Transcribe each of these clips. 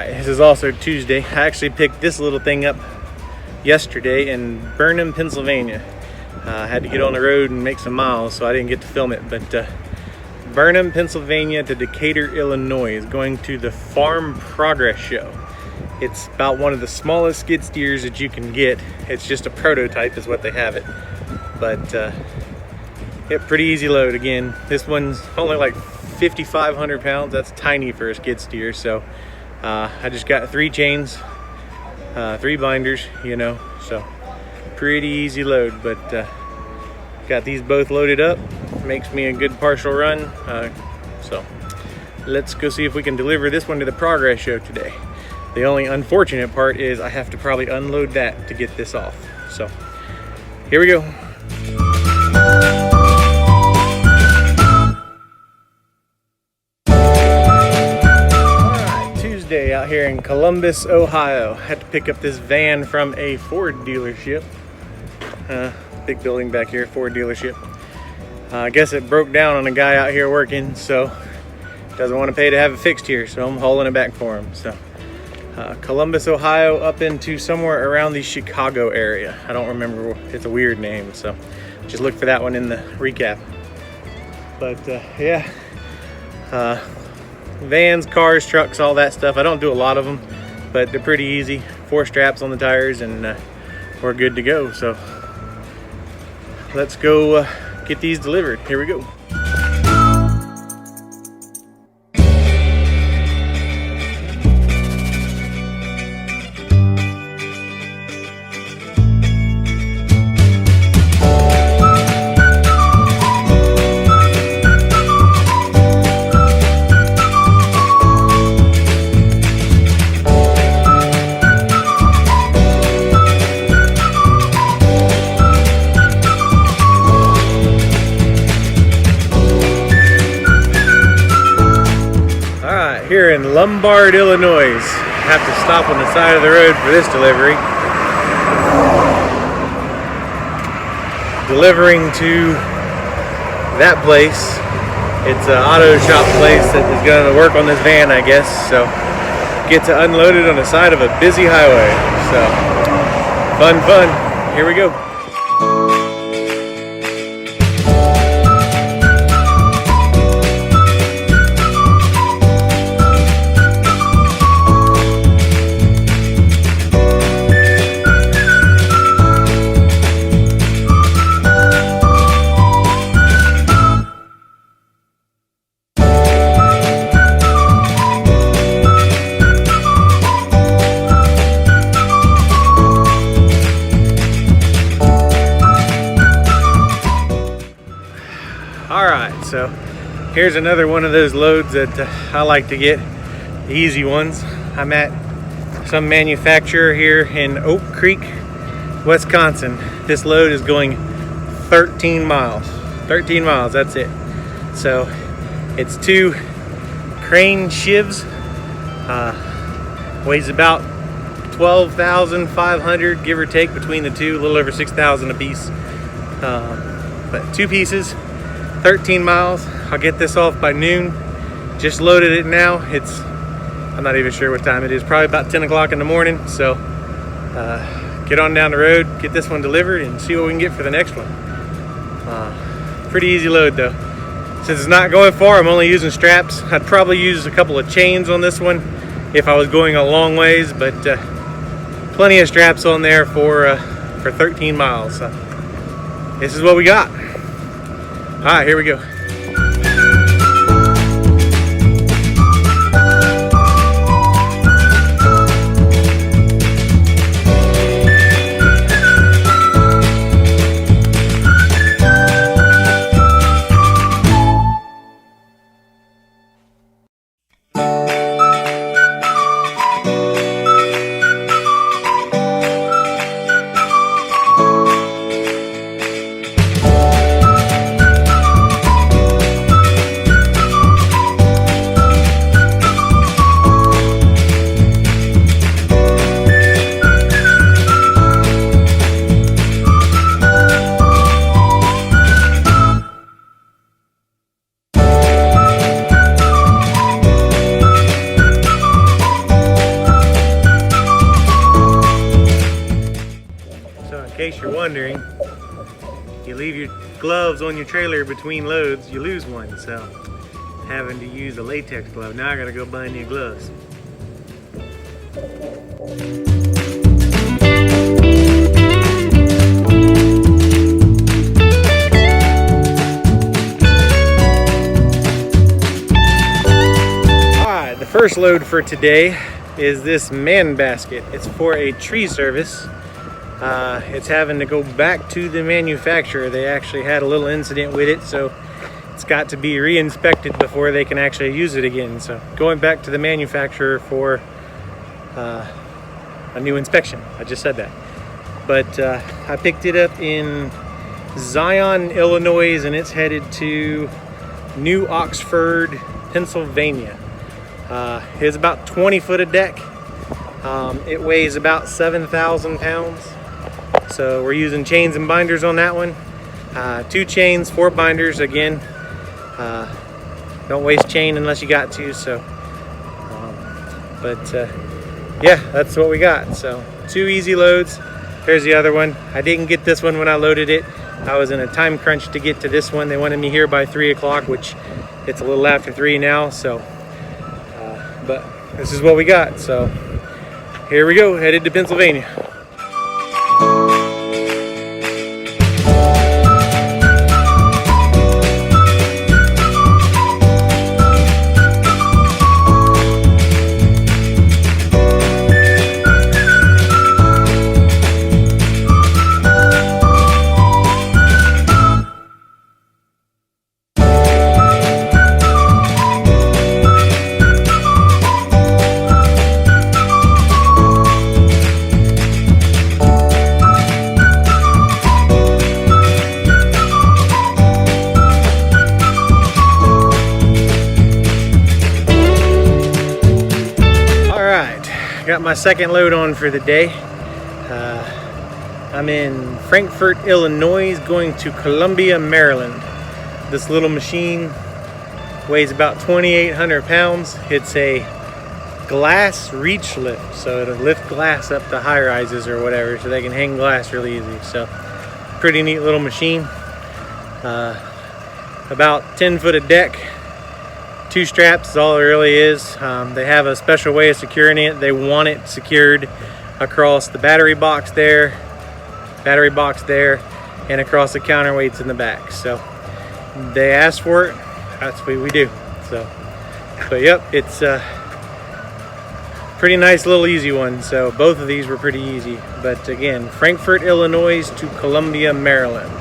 Alright, this is also Tuesday. I actually picked this little thing up yesterday in Burnham, Pennsylvania. I had to get on the road and make some miles, so I didn't get to film it. But Burnham, Pennsylvania to Decatur, Illinois is going to the Farm Progress Show. It's about one of the smallest skid steers that you can get. It's just a prototype is what they have it. But yeah, pretty easy load. Again, this one's only like 5,500 pounds. That's tiny for a skid steer. So I just got 3 chains, 3 binders, you know, so pretty easy load. But got these both loaded up. Makes me a good partial run. So let's go see if we can deliver this one to the Progress Show today. The only unfortunate part is I have to probably unload that to get this off. So here we go. Alright, Tuesday out here in Columbus, Ohio. Had to pick up this van from a Ford dealership. Big building back here, Ford dealership. I guess it broke down on a guy out here working, so doesn't want to pay to have it fixed here, so I'm hauling it back for him. So Columbus, Ohio, up into somewhere around the Chicago area. I don't remember, it's a weird name, so just look for that one in the recap. But yeah, vans, cars, trucks, all that stuff. I don't do a lot of them, but they're pretty easy. 4 straps on the tires and we're good to go. So let's go get these delivered. Here we go. Here in Lombard, Illinois. Have to stop on the side of the road for this delivery. Delivering to that place. It's an auto shop place that is going to work on this van, I guess. So get to unload it on the side of a busy highway. So fun. Here we go. Alright, so here's another one of those loads that I like to get, the easy ones. I'm at some manufacturer here in Oak Creek, Wisconsin. This load is going 13 miles. 13 miles, that's it. So it's 2 crane shivs. Weighs about 12,500, give or take, between the two, a little over 6,000 a piece. But 2 pieces. 13 miles. I'll get this off by noon. Just loaded it now. I'm not even sure what time it is. Probably about 10 o'clock in the morning. So get on down the road, get this one delivered, and see what we can get for the next one. Pretty easy load though. Since it's not going far, I'm only using straps. I'd probably use a couple of chains on this one if I was going a long ways, but plenty of straps on there for 13 miles. So this is what we got. All right, here we go. case you're wondering, you leave your gloves on your trailer between loads, you lose one. So having to use a latex glove. Now I gotta go buy new gloves. Alright, the first load for today is this man basket. It's for a tree service. It's having to go back to the manufacturer. They actually had a little incident with it, so it's got to be re-inspected before they can actually use it again. So going back to the manufacturer for a new inspection. I just said that. But I picked it up in Zion, Illinois, and it's headed to New Oxford, Pennsylvania. It's about 20 foot of deck. It weighs about 7,000 pounds. So we're using chains and binders on that one. 2 chains, 4 binders. Again, don't waste chain unless you got to. So, yeah, that's what we got. So 2 easy loads. There's the other one. I didn't get this one when I loaded it. I was in a time crunch to get to this one. They wanted me here by 3 o'clock, which it's a little after 3 now. So, but this is what we got. So here we go, headed to Pennsylvania. Got my second load on for the day. I'm in Frankfort, Illinois, going to Columbia, Maryland. This little machine weighs about 2,800 pounds. It's a glass reach lift, so it'll lift glass up to high rises or whatever, so they can hang glass really easy. So pretty neat little machine. About 10 foot of deck. 2 straps is all it really is. They have a special way of securing it. They want it secured across the battery box there, and across the counterweights in the back. So they asked for it, that's what we do. So, but yep, it's a pretty nice little easy one. So both of these were pretty easy. But again, Frankfort, Illinois to Columbia, Maryland.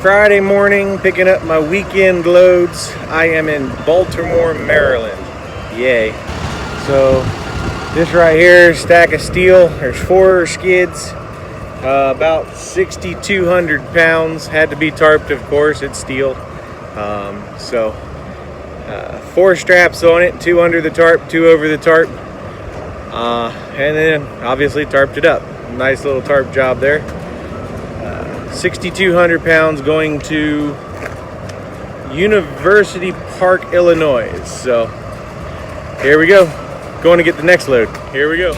Friday morning, picking up my weekend loads. I am in Baltimore, Maryland. Yay. So this right here, stack of steel. There's 4 skids, about 6,200 pounds. Had to be tarped, of course, it's steel. 4 straps on it, 2 under the tarp, 2 over the tarp. And then obviously tarped it up. Nice little tarp job there. 6,200 pounds going to University Park, Illinois. So here we go. Going to get the next load. Here we go.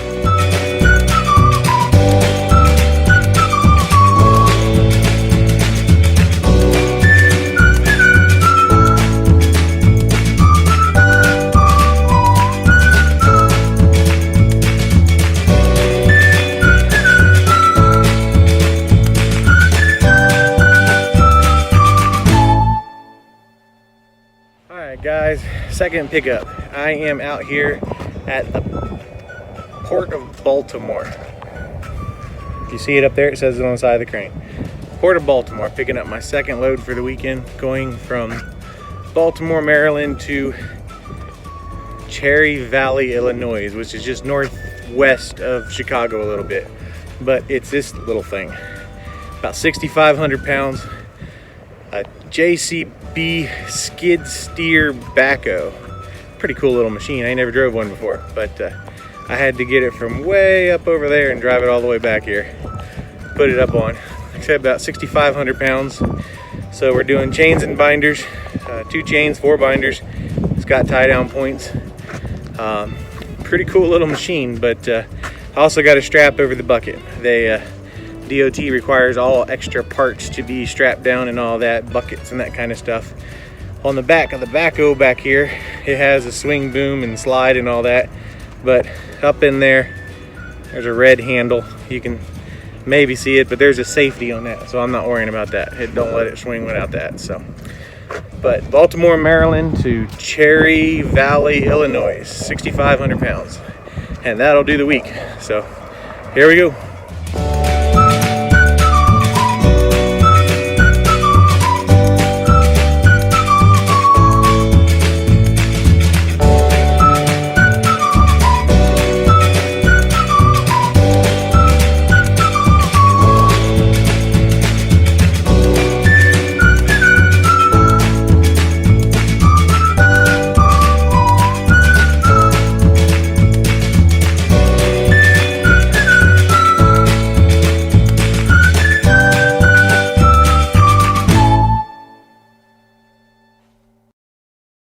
second pickup. I am out here at the Port of Baltimore. If you see it up there, it says it on the side of the crane. Port of Baltimore, picking up my second load for the weekend, going from Baltimore, Maryland to Cherry Valley, Illinois, which is just northwest of Chicago a little bit. But it's this little thing, about 6,500 pounds, a JCB skid steer backhoe. Pretty cool little machine. I never drove one before, but I had to get it from way up over there and drive it all the way back here. Put it up on. Like I said, about 6,500 pounds. So we're doing chains and binders, 2 chains, 4 binders. It's got tie down points. Pretty cool little machine, but I also got a strap over the bucket. DOT requires all extra parts to be strapped down and all that, buckets and that kind of stuff. On the back of the backhoe back here, it has a swing boom and slide and all that, but up in there, there's a red handle. You can maybe see it, but there's a safety on that, so I'm not worrying about that. Don't let it swing without that. So, but Baltimore, Maryland to Cherry Valley, Illinois, 6,500 pounds, and that'll do the week. So here we go.